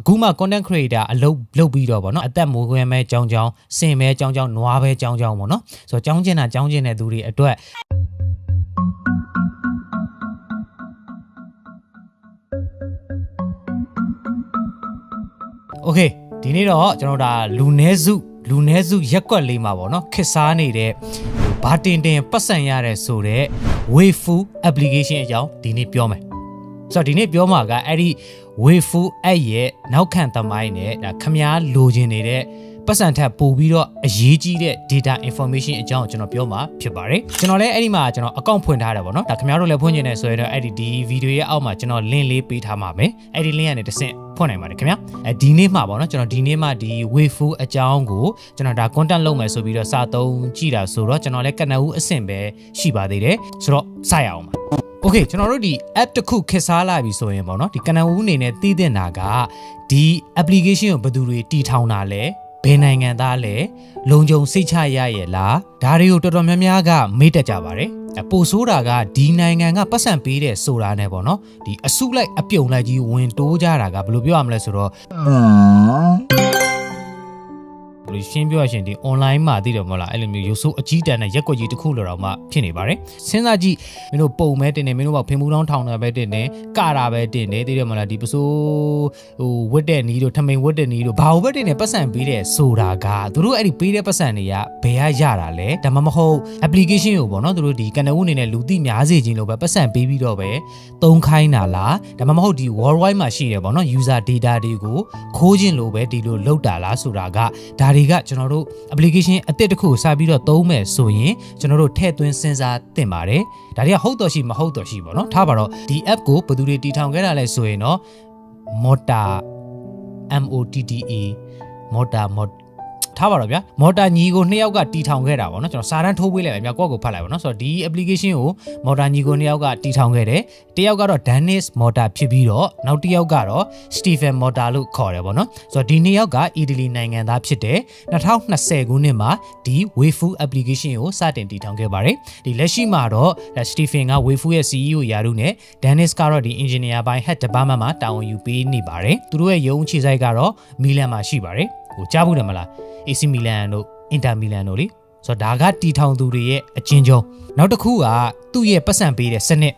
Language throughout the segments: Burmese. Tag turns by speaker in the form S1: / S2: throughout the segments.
S1: အခုမှ content creator အလုပ်ပြီးတော့ဗောနော်အသက်မိုးခွဲမဲကြောင်းစင်မဲကြောင်းနွားပဲကြောင်းဗောနော်ဆိုတော့ကြောင်းကျင်တဲ့သူတွေအတွက်โอเคဒီနေ့တော့ကျွန်တော်ဒါလူနည်းစုရက်ကွက်လေးမှာဗောနော်ခစ်စားနေတဲ့ဘာတင်ပတ်စံရတဲ့ဆိုတဲ့ Wayfu application အကြောင်းဒီနေ့ပြောမယ်ဆိုတော့ဒီနေ့ပြောမှာကအဲ့ဒီ Wayfu app ရဲ့နောက်ခံသမိုင်းနဲ့ဒါခမားလိုချင်နေတဲ့ပတ်စံထပ်ပို့ပြီးတော့အရေးကြီးတဲ့ data information အကြောင်းကျွန်တော်ပြောမှာဖြစ်ပါတယ်ကျွန်တော်လည်းအဲ့ဒီမှာကျွန်တော် account ဖွင့်ထားတယ်ဗောနော်ဒါခင်ဗျားတို့လည်းဖွင့်နေတယ်ဆိုရင်တော့အဲ့ဒီဗီဒီယိုရဲ့အောက်မှာကျွန်တော် link လေးပေးထားမှာမယ်အဲ့ဒီ link ကနေတစ်ဆင့်ဖွင့်နိုင်ပါတယ်ခင်ဗျာဒီနေ့မှာဗောနော်ကျွန်တော်ဒီနေ့မှာဒီ Wayfu အကြောင်းကိုကျွန်တော်ဒါ content လုပ်မယ်ဆိုပြီးတော့စာသုံးကြည့်တာဆိုတော့ကျွန်တော်လည်းကနဦးအဆင့်ပဲရှိပါသေးတယ်ဆိုတော့စရအောင်ပါโอเคကျွန်တော်တို့ဒီ app တစ်ခုခက်စားလာပြီဆိုရင်ဗောနော်ဒီကနဦးအနေနဲ့သိသင့်တာကဒီ application ကိုဘယ်သူတွေတည်ထောင်တာလဲဘယ်နိုင်ငံသားလဲလုံခြုံစိတ်ချရရဲ့လားဒါတွေကိုတော်တော်များများကမေ့တတ်ကြပါတယ်ပိုဆိုးတာကဒီနိုင်ငံကပတ်စံပေးတဲ့ဆိုတာနဲ့ပေါ့နော်ဒီအစုလိုက်အပြုံလိုက်ကြီးဝင်တိုးကြတာကဘယ်လိုပြောရမလဲဆိုတော့ရှင်းပြောရရင်ဒီ online မှာသိတယ်မဟုတ်လားအဲ့လိုမျိုးရုပ်ဆိုးအကြီးတန်းနဲ့ရက်ွက်ကြီးတစ်ခုလိုတော့မှဖြစ်နေပါတယ်စဉ်းစားကြည့်မင်းတို့ပုံမဲတင်နေမင်းတို့ကဖင်မူတောင်းထောင်တာပဲတင်နေကတာပဲတင်နေသိတယ်မဟုတ်လားဒီပစိုးဝတ်တဲ့နီးတို့ထမိန်ဝတ်တဲ့နီးတို့ဘာလို့ပဲတင်နေပတ်စံပေးတယ်ဆိုတာကသူတို့အဲ့ဒီပေးတဲ့ပတ်စံတွေကဘယ်ရတာလဲဒါမှမဟုတ် application ကိုပေါ့နော်သူတို့ဒီကနဦးအနေနဲ့လူသိများစေခြင်းလို့ပဲပတ်စံပေးပြီးတော့ပဲသုံးခိုင်းတာလားဒါမှမဟုတ်ဒီ worldwide မှာရှိတယ်ပေါ့နော် user data တွေကိုခိုးခြင်းလို့ပဲဒီလိုလောက်တာလားဆိုတာကဒါတွေကကျွန်တော်တို့ application အသစ်တစ်ခုစပြီးတော့သုံးမယ်ဆိုရင်ကျွန်တော်တို့ထည့်သွင်းစဉ်းစားသင့်ပါတယ်ဒါတွေကဟုတ်တော်ရှိမဟုတ်တော်ရှိပေါ့နော်ထားပါတော့ဒီ app ကိုဘယ်သူတွေတည်ထောင်ခဲ့တာလဲဆိုရင်တော့ Mottaထားပါတော့ဗျာမော်တာညီကို2ယောက်ကတီထောင်ခဲ့တာပေါ့နော်ကျွန်တော်စာတန်းထိုးပေးလိုက်မယ်များကိုယ့်ကိုဖတ်လိုက်ပါနော်ဆိုတော့ဒီ application ကိုမော်တာညီကို2ယောက်ကတီထောင်ခဲ့တယ်တစ်ယောက်ကတော့ Dennis Motta ဖြစ်ပြီးတော့နောက်တစ်ယောက်ကတော့ Stephen Motta လို့ခေါ်တယ်ပေါ့နော်ဆိုတော့ဒီ2ယောက်က Italy နိုင်ငံသားဖြစ်တယ်2020ခုနှစ်မှာဒီ Wayfu application ကိုစတင်တီထောင်ခဲ့ပါတယ်ဒီလက်ရှိမှာတော့ Stephen က Wayfu ရဲ့ CEO ရာထူးနဲ့ Dennis ကတော့ဒီ engineer ပိုင်း head department မှာတာဝန်ယူပေးနေပါတယ်သူတို့ရဲ့ရုံးအခြေစိုက်ကတော့မီလန်မှာရှိပါတယ်ဟိုကြားဘူးတယ်မလား AC Milan တို့ Inter Milan တို့လေဆိုတော့ဒါကတီထောင်သူတွေရဲ့အချင်းချင်းနောက်တစ်ခုကသူ့ရဲ့ပတ်စံပေးတဲ့စနစ်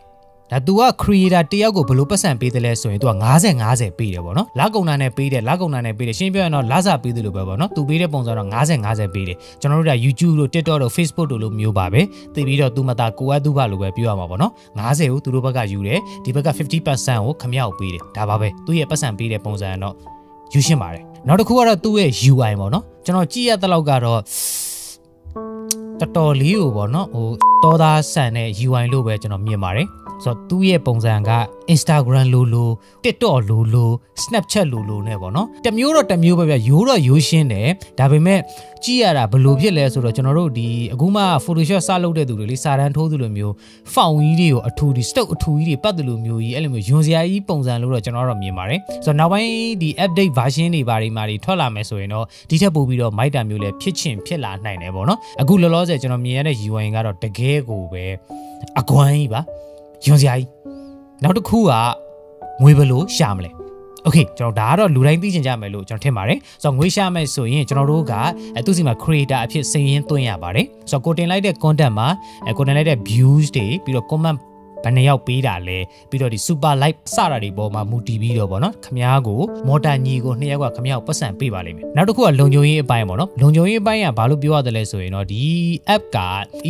S1: ဒါ तू က creator တယောက်ကိုဘယ်လိုပတ်စံပေးတယ်လဲဆိုရင် तू က50ပေးတယ်ပေါ့နော်လကုံနာနဲ့ပေးတယ်ရှင်းပြောရင်တော့လစာပေးတယ်လို့ပဲပေါ့နော် तू ပေးတဲ့ပုံစံတော့50ပေးတယ်ကျွန်တော်တို့က YouTube တို့ TikTok တို့ Facebook တို့လိုမျိုးပါပဲသိပြီးတော့ तू မသားကိုယ်ကသူ့ဘာလို့ပဲပြောရမှာပေါ့နော်50ကိုသူတို့ဘက်ကယူတယ်ဒီဘက်က 50% ကိုခမောက်ပေးတယ်ဒါပါပဲသူ့ရဲ့ပတ်စံပေးတဲ့ပုံစံတော့ယူရှင်းပါတယ်နောက်တစ်ခုကတော့သူ့ရဲ့ UI ပေါ့နော်ကျွန်တော်ကြည့်ရတဲ့လောက်ကတော့တော်တော်လေးကိုပေါ့နော်ဟိုတော်သားဆန်တဲ့ UI လို့ပဲကျွန်တော်မြင်ပါတယ်ဆိုတော့သူ့ရဲ့ပုံစံက Instagram လို TikTok လို Snapchat လိုနဲ့ပေါ့နော်တမျိုးတော့တမျိုးပဲဗျရိုးတော့ရိုးရှင်းတယ်ဒါပေမဲ့ကြည့်ရတာဘယ်လိုဖြစ်လဲဆိုတော့ကျွန်တော်တို့ဒီအခုမှ Photoshop စလုပ်တဲ့သူတွေလေးစာတန်းထိုးသူလိုမျိုးဖောင်ကြီးတွေကိုအထူဒီ stock အထူကြီးတွေပတ်တယ်လို့မျိုးကြီးအဲ့လိုမျိုးယွန်စရာကြီးပုံစံလို့တော့ကျွန်တော်တော့မြင်ပါတယ်ဆိုတော့နောက်ပိုင်းဒီ update version တွေဘာတွေထွက်လာမယ်ဆိုရင်တော့ဒီထက်ပိုပြီးတော့ မိုက်တာမျိုးလည်းဖြစ်လာနိုင်တယ်ပေါ့နော်အခုလောလောဆယ်ကျွန်တော်မြင်ရတဲ့ UI ကတော့တကယ်ကိုပဲအကွမ်းကြီးပါယွန်စရာကြီးနောက်တစ်ခုကငွေဘယ်လိုရှာမလဲโอเคကျွန်တော်ဒါကတော့လူတိုင်းသိချင်ကြမယ်လို့ကျွန်တော်ထင်ပါတယ်ဆိုတော့ငွေရှာမယ်ဆိုရင်ကျွန်တော်တို့ကသူစီမှာ creator အဖြစ်စာရင်းသွင်းရပါတယ်ဆိုတော့ကိုတင်လိုက်တဲ့ content မှာကိုတင်လိုက်တဲ့ views တွေပြီးတော့ comment ဘယ်နှယောက်ပေးတာလဲပြီးတော့ဒီ super like စတာတွေပေါ်မှာမူတည်ပြီးတော့ဗောနော်ခမားကိုမော်တာညီကို2ယောက်ကခမားကိုပတ်စံပေးပါလိမ့်မယ်နောက်တစ်ခုကလုံခြုံရေးအပိုင်းဗောနော်လုံခြုံရေးအပိုင်းကဘာလို့ပြောရတယ်လဲဆိုရင်တော့ဒီ app က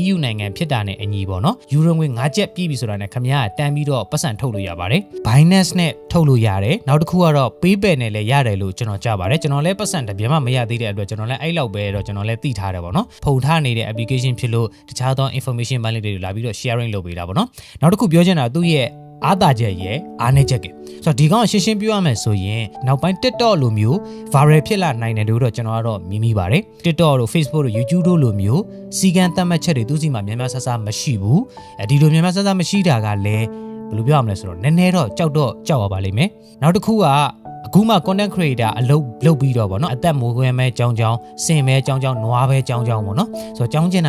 S1: EU နိုင်ငံဖြစ်တာနဲ့အညီဗောနော်ယူရိုငွေ9ကျပ်ပြည့်ပြီဆိုတာနဲ့ခမားကတန်းပြီးတော့ပတ်စံထုတ်လို့ရပါတယ် Binance နဲ့ထုတ်လို့ရတယ်နောက်တစ်ခုကတော့ PayPal နဲ့လည်းရတယ်လို့ကျွန်တော်ကြားပါတယ်ကျွန်တော်လည်းပတ်စံတပြားမှမရသေးတဲ့အတွက်ကျွန်တော်လည်းအဲ့လောက်ပဲတော့ကျွန်တော်လည်းသိထားတယ်ဗောနော်ဖုန်ထားနေတဲ့ application ဖြစ်လို့တခြားသော information ပိုင်းလေးတွေလာပြီးတော့ sharing လုပ်ပေးတာဗောနော်နောက်တစ်ခုပြောချင်တာသူ့ရဲ့အားသာချက်ရဲ့အားနည်းချက်ကဆိုတော့ဒီကောင်ရှင်းပြောရမယ်ဆိုရင်နောက်ပိုင်း TikTok လိုမျိုး viral ဖြစ်လာနိုင်တယ်လို့တော့ကျွန်တော်ကတော့မြင်မိပါတယ် TikTok တို့ Facebook တို့ YouTube တို့လိုမျိုးစီကံသတ်မှတ်ချက်တွေသူစီမှာများများဆဆမရှိဘူးဒီလိုများများဆဆမရှိတာကလည်းဘယ်လိုပြောရမလဲဆိုတော့နည်းနည်းတော့ကြောက်ရပါလိမ့်မယ်နောက်တစ်ခုကအခုမှ content creator အလုပ်ပြီးတော့ဗောနော်အသက်မိုးခွဲမဲကြောင်းစင်မဲကြောင်းနွားပဲကြောင်းဗောနော်ဆိုတော့ကြောင်းကျင်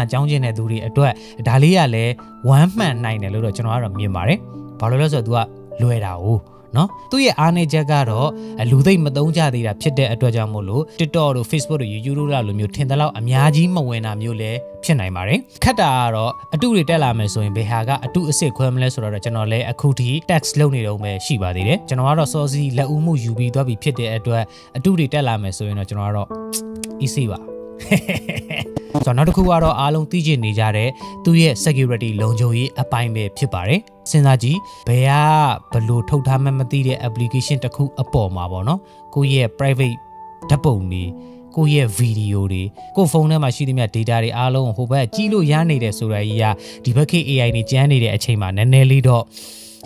S1: တဲ့သူတွေအတွက်ဒါလေးကလည်းဝမ်းမှန်နိုင်တယ်လို့တော့ကျွန်တော်ကတော့မြင်ပါတယ်ဘာလို့လဲဆိုတော့ तू ကလွယ်တာ哦နော်သူ့ရဲ့အားနည်းချက်ကတော့လူသိမသုံးကြသေးတာဖြစ်တဲ့အတွက်ကြောင့်မို့လို့ TikTok တို့ Facebook တို့ YouTube တို့လိုမျိုးထင်သလောက်အများကြီးမဝင်တာမျိုးလည်းဖြစ်နိုင်ပါတယ်ခက်တာကတော့အတုတွေတက်လာမယ်ဆိုရင်ဘယ်ဟာကအတုအစ်စ်ခွဲမလဲဆိုတော့ကျွန်တော်လည်းအခုထိ text လုပ်နေတော့ပဲရှိပါသေးတယ်ကျွန်တော်ကတော့စောစီလက်ဦးမှုယူပြီးသွားပြီဖြစ်တဲ့အတွက်အတုတွေတက်လာမယ်ဆိုရင်တော့ကျွန်တော်ကတော့ easy ပါဆိုတော့နောက်တစ်ခုကတော့အားလုံးသိချင်နေကြတဲ့သူ့ရဲ့ security လုံခြုံရေးအပိုင်းပဲဖြစ်ပါတယ်စဉ်းစားကြည့်ဘယ်ကဘလို့ထုတ်ထားမှမသိတဲ့ application တစ်ခုအပေါ်မှာပေါ့နော်ကိုယ့်ရဲ့ private ဓာတ်ပုံတွေကိုယ့်ရဲ့ video တွေကိုယ့်ဖုန်းထဲမှာရှိသမျှ data တွေအားလုံးဟိုဘက်ကြည့်လို့ရနေတယ်ဆိုတဲ့အရာဒီဘက်ခေတ် AI တွေကျန်းနေတဲ့အချိန်မှာနည်းနည်းလေးတော့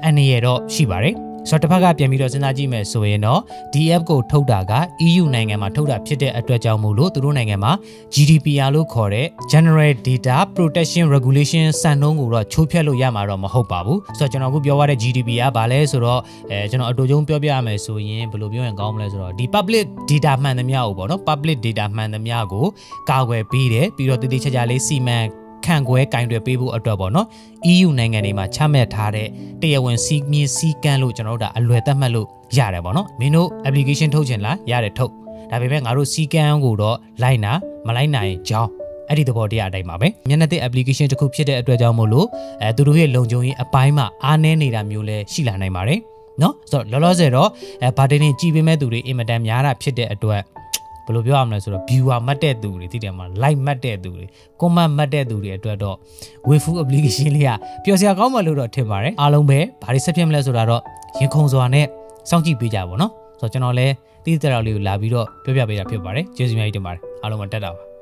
S1: အနေရတော့ရှိပါတယ်ဆိုတော့တစ်ဖက်ကပြန်ပြီးတော့စဉ်းစားကြည့်မယ်ဆိုရင်တော့ဒီ app ကိုထုတ်တာက EU နိုင်ငံမှာထုတ်တာဖြစ်တဲ့အတွက်ကြောင့်မို့လို့သူတို့နိုင်ငံမှာ GDPR လို့ခေါ်တဲ့ General Data Protection Regulation စံနှုန်းကိုတော့ချိုးဖျက်လို့ရမှာတော့မဟုတ်ပါဘူးဆိုတော့ကျွန်တော်အခုပြောရတဲ့ GDPR ကဘာလဲဆိုတော့ကျွန်တော်အတူတုံးပြောပြရမယ်ဆိုရင်ဘယ်လိုပြောရင်ကောင်းမလဲဆိုတော့ဒီ public data မှန်သမျှကိုပေါ့နော် public data မှန်သမျှကိုကာကွယ်ပေးတယ်ပြီးတော့တည်တည်ချာချာလေးစီမံခံကွဲကင်တွယ်ပေးဖို့အတွက်ပေါ့နော် EU နိုင်ငံတွေမှာချမှတ်ထားတဲ့တရားဝင်စီမင်းစည်းကမ်းလို့ကျွန်တော်တို့အလွယ်သတ်မှတ်လို့ရတယ်ပေါ့နော်မင်းတို့ application ထုတ်ချင်လားရတယ်ထုတ်ဒါပေမဲ့ငါတို့စည်းကမ်းကိုတော့လိုက်နာမလိုက်နိုင်ကြောင်းအဲ့ဒီသဘောတရားအတိုင်းပါပဲမျက်နှာသစ် application တစ်ခုဖြစ်တဲ့အတွက်ကြောင့်မို့လို့သူတို့ရဲ့လုံခြုံရေးအပိုင်းမှာအားနည်းနေတာမျိုးလည်းရှိလာနိုင်ပါတယ်နော်ဆိုတော့လောလောဆယ်တော့ဘာတင်ကြည့်ပေးမဲ့သူတွေအင်မတန်များတာဖြစ်တဲ့အတွက်ဘယ်လိုပြောရမလဲဆိုတော့ viewer မှတ်တဲ့သူတွေသိတယ်မှာ like မှတ်တဲ့သူတွေ comment မှတ်တဲ့သူတွေအတွက်တော့ Wayful application လေးကပျော်စရာကောင်းမှလို့တော့ထင်ပါတယ်အားလုံးပဲဘာတွေဆက်ဖြစ်မလဲဆိုတာတော့ရင်ခုန်စွာနဲ့စောင့်ကြည့်ပေးကြပါဘောနော်ဆိုတော့ကျွန်တော်လည်းတိတိကျကျလေးကိုလာပြီးတော့ပြောပြပေးတာဖြစ်ပါတယ်ကျေးဇူးများကြီးတင်ပါတယ်အားလုံးမတက်တာပါ